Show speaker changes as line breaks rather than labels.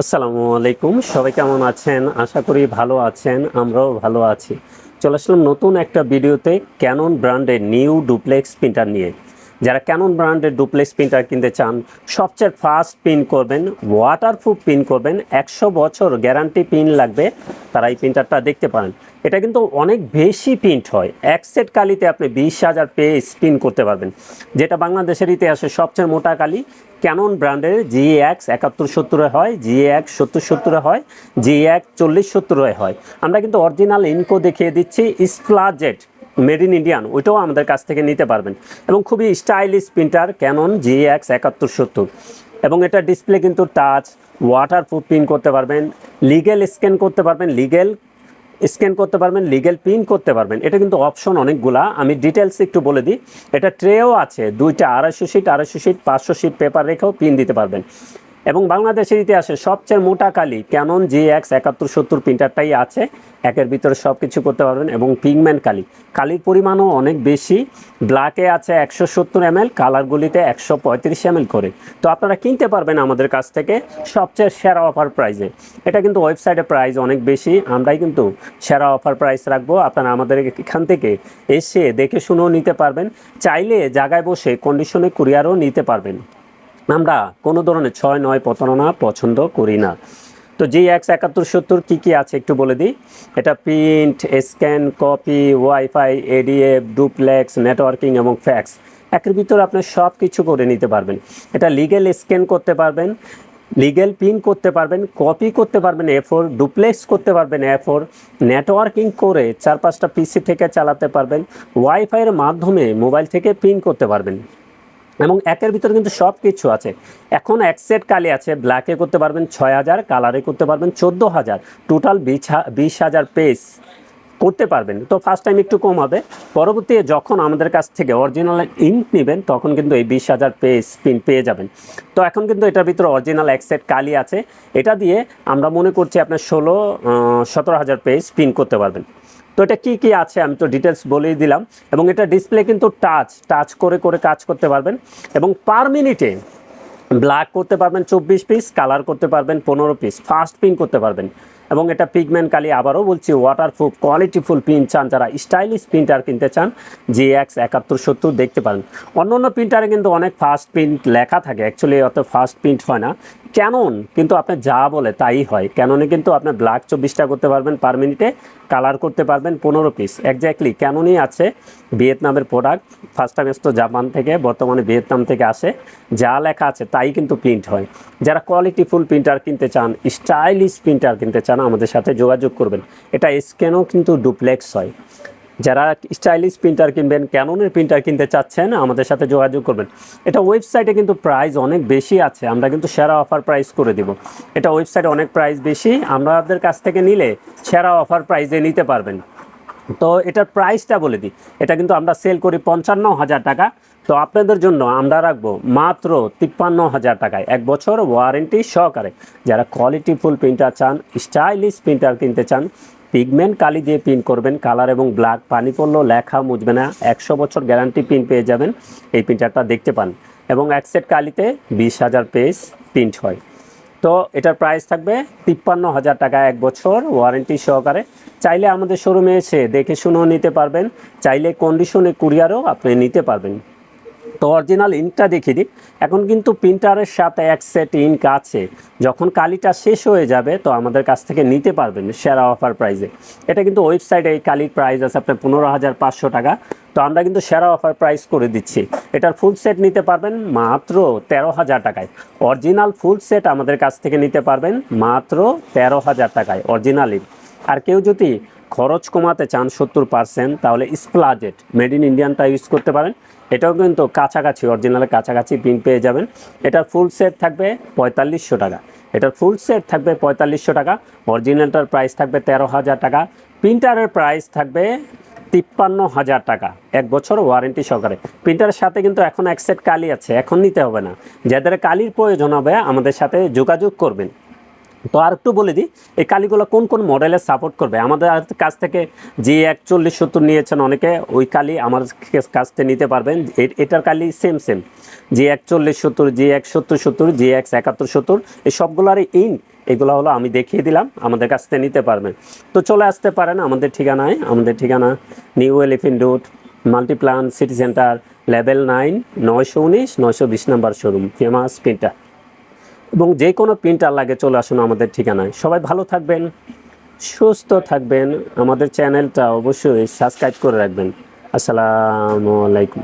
আসসালামু আলাইকুম, সবাই কেমন আছেন? আশা করি ভালো আছেন, আমরাও ভালো আছি। চলে আসলাম নতুন একটা ভিডিওতে ক্যানন ব্র্যান্ডের নিউ ডুপ্লেক্স প্রিন্টার নিয়ে। যারা ক্যানন ব্র্যান্ডের ডুপ্লেক্স প্রিন্টার কিনতে চান, সবচেয়ে ফাস্ট প্রিন্ট করবেন, ওয়াটারপ্রুফ প্রিন্ট করবেন, 100 বছর গ্যারান্টি প্রিন্ট লাগবে, তারা এই প্রিন্টারটা দেখতে পারেন। এটা কিন্তু অনেক বেশি প্রিন্ট হয়, এক সেট কালিতে আপনি 20,000 পেজ প্রিন্ট করতে পারবেন, যেটা বাংলাদেশের ইতিহাসে সবচেয়ে মোটা কালি। ক্যানন ব্র্যান্ডের GX 7170 হয়, GX 7070 হয়, GX 4070 হয়। আমরা কিন্তু অরিজিনাল ইনকো দেখিয়ে দিচ্ছি, স্প্লাজেট মেড ইন ইন্ডিয়ান, ওইটাও আমাদের কাছ থেকে নিতে পারবেন। এবং খুবই স্টাইলিশ প্রিন্টার ক্যানন GX 7170। এবং এটা ডিসপ্লে কিন্তু টাচ, ওয়াটারপ্রুফ প্রিন্ট করতে পারবেন, লিগেল স্ক্যান করতে পারবেন, লিগেল প্রিন্ট করতে পারবেন। এটা কিন্তু অপশন অনেকগুলা, আমি ডিটেলস একটু বলে দিই। এটা ট্রেও আছে, দুইটা 250 শিট 500 শিট পেপার রেখেও প্রিন্ট দিতে পারবেন। এবং বাংলাদেশের ইতিহাসে সবচেয়ে মোটা কালি ক্যানন GX 7170 প্রিন্টারটাই আছে। একের ভিতরে সব কিছু করতে পারবেন। এবং পিগমেন্ট কালির পরিমাণও অনেক বেশি। ব্ল্যাকে আছে 170 ml, কালারগুলিতে 135 ml করে। তো আপনারা কিনতে পারবেন আমাদের কাছ থেকে সবচেয়ে সেরা অফার প্রাইসে। এটা কিন্তু ওয়েবসাইটে প্রাইস অনেক বেশি, আমরাই কিন্তু সেরা অফার প্রাইস রাখবো। আপনারা আমাদের এখান থেকে এসে দেখে শুনেও নিতে পারবেন, চাইলে জায়গায় বসে কন্ডিশনে কুরিয়ারও নিতে পারবেন। আমরা কোনো ধরনের 6-9 প্রতারণা পছন্দ করি না। তো GX 7170 কী আছে একটু বলে দিই। এটা print, scan, copy, wifi, ADF, duplex, networking এবং ফ্যাক্স, একের ভিতরে আপনি সব কিছু করে নিতে পারবেন। এটা লিগেল স্ক্যান করতে পারবেন, লিগেল প্রিন্ট করতে পারবেন, কপি করতে পারবেন A4, ডুপ্লেক্স করতে পারবেন A4, নেটওয়ার্কিং করে 4-5টা PC থেকে চালাতে পারবেন, ওয়াইফাইয়ের মাধ্যমে মোবাইল থেকে প্রিন্ট করতে পারবেন। এবং একের ভিতরে কিন্তু সব কিছু আছে। এখন এক সেট কালি আছে, ব্ল্যাকে করতে পারবেন 6,000, কালারে করতে পারবেন 14,000, টোটাল 20,000 পেজ করতে পারবেন। তো ফার্স্ট টাইম একটু কম হবে, পরবর্তীতে যখন আমাদের কাছ থেকে অরিজিনাল ইঙ্ক নেবেন তখন কিন্তু এই 20,000 পেজ প্রিন্ট পেয়ে যাবেন। তো এখন কিন্তু এটার ভিতরে অরিজিনাল এক সেট কালি আছে, এটা দিয়ে আমরা মনে করছি আপনার 17,000 পেজ প্রিন্ট করতে পারবেন। তো এটা কী আছে আমি তো ডিটেলস বলেই দিলাম। এবং এটা ডিসপ্লে কিন্তু টাচ করে করে কাজ করতে পারবেন। এবং পার মিনিটে ব্ল্যাক করতে পারবেন 24 পিস, কালার করতে পারবেন 15 পিস, ফাস্ট প্রিন্ট করতে পারবেন। এবং এটা পিগমেন্ট কালি, আবারও বলছি, ওয়াটারপ্রুফ কোয়ালিটিফুল প্রিন্ট চান, যারা স্টাইলিশ প্রিন্টার কিনতে চান GX 7170 দেখতে পারেন। অন্য প্রিন্টারে কিন্তু অনেক ফাস্ট প্রিন্ট লেখা থাকে, অ্যাকচুয়ালি অত ফাস্ট প্রিন্ট হয় না। ক্যানন কিন্তু আপনি যা বলে তাই হয়। ক্যাননে কিন্তু আপনি ব্ল্যাক 24টা করতে পারবেন পার মিনিটে, কালার করতে পারবেন 15 পিস। এক্স্যাক্টলি ক্যাননই আছে, ভিয়েতনামের প্রোডাক্ট, ফার্স্ট টাইম এসতো জাপান থেকে, বর্তমানে ভিয়েতনাম থেকে আসে। যা লেখা আছে তাই কিন্তু প্রিন্ট হয়। যারা কোয়ালিটিফুল প্রিন্টার কিনতে চান, স্টাইলিশ প্রিন্টার কিনতে চান, আমাদের সাথে যোগাযোগ করবেন। এটা স্ক্যানও কিন্তু ডুপ্লেক্স হয়। যারা স্টাইলিশ প্রিন্টার কিনবেন, ক্যাননের প্রিন্টার কিনতে চাচ্ছেন, আমাদের সাথে যোগাযোগ করবেন। এটা ওয়েবসাইটে কিন্তু প্রাইস অনেক বেশি আছে, আমরা কিন্তু সেরা অফার প্রাইস করে দিব। এটা ওয়েবসাইটে অনেক প্রাইস বেশি, আমাদের কাছ থেকে নিলে সেরা অফার প্রাইসে নিতে পারবেন। তো এটার প্রাইসটা বলে দিই, এটা কিন্তু আমরা সেল করি 55,000 টাকা। তো আপনাদের জন্য আমরা রাখবো মাত্র 53,000 টাকায়, 1 বছর ওয়ারেন্টি সহকারে। যারা কোয়ালিটিফুল প্রিন্টার চান, স্টাইলিশ প্রিন্টার কিনতে চান, পিগমেন্ট কালি দিয়ে প্রিন্ট করবেন, কালার এবং ব্ল্যাক, পানি পড়লেও লেখা মুছবে না, 100 বছর গ্যারান্টি প্রিন্ট পেয়ে যাবেন, এই প্রিন্টারটা দেখতে পান। এবং এক সেট কালিতে 20,000 পেজ প্রিন্ট হয়। তো এটার প্রাইস থাকবে 53,000 টাকা, 1 বছর ওয়ারেন্টি সহকারে। চাইলে আমাদের শোরুমে এসে দেখে শুনেও নিতে পারবেন, চাইলে কন্ডিশনে কুরিয়ারও আপনি নিতে পারবেন। তো অরিজিনাল ইঙ্কটা দেখিয়ে দিই। এখন কিন্তু প্রিন্টারের সাথে এক সেট ইঙ্ক আছে, যখন কালিটা শেষ হয়ে যাবে তো আমাদের কাছ থেকে নিতে পারবেন সেরা অফার প্রাইসে। এটা কিন্তু ওয়েবসাইটে এই কালির প্রাইস আছে আপনার 15,500 টাকা। তো আমরা কিন্তু সেরা অফার প্রাইস করে দিচ্ছি। এটার ফুল সেট নিতে পারবেন মাত্র 13,000 টাকায়। অরিজিনাল ফুল সেট আমাদের কাছ থেকে নিতে পারবেন মাত্র 13,000 টাকায় অরিজিনালি। আর কেউ যদি খরচ কমাতে চান 70%, তাহলে স্প্লাজেট মেড ইন ইন্ডিয়ানটা ইউজ করতে পারেন। এটাও কিন্তু কাছাকাছি, অরিজিনালের কাছাকাছি প্রিন্ট পেয়ে যাবেন। এটার ফুল সেট থাকবে 4500 টাকা। এটার ফুল সেট থাকবে 4500 টাকা। অরিজিনালটার প্রাইস থাকবে 13,000 টাকা। প্রিন্টারের প্রাইস থাকবে 53,000 টাকা, 1 বছর ওয়ারেন্টি সহকারে। প্রিন্টারের সাথে কিন্তু এখন এক সেট কালি আছে, এখন নিতে হবে না। যাদের কালির প্রয়োজন হবে আমাদের সাথে যোগাযোগ করবেন। তো আর একটু বলে দিই এই কালিগুলো কোন কোন মডেলে সাপোর্ট করবে। আমাদের কাছ থেকে G4170 নিয়েছেন অনেকে, ওই কালি আমার কাছ থেকে নিতে পারবেন। এটার কালি সেম G4170, G17070, G17170, এই সবগুলোরই ইঙ্ক এগুলো হলো আমি দেখিয়ে দিলাম, আমাদের কাছ থেকে নিতে পারবেন। তো চলে আসতে পারেন আমাদের ঠিকানায়। আমাদের ঠিকানা new elephant road, Multiplan city centre, level 9, 919 920 number showroom, famous printer. এবং যে কোনো প্রিন্টার লাগে চলে আসুন আমাদের ঠিকানায়। সবাই ভালো থাকবেন, সুস্থ থাকবেন, আমাদের চ্যানেলটা অবশ্যই সাবস্ক্রাইব করে রাখবেন। আসসালামু আলাইকুম।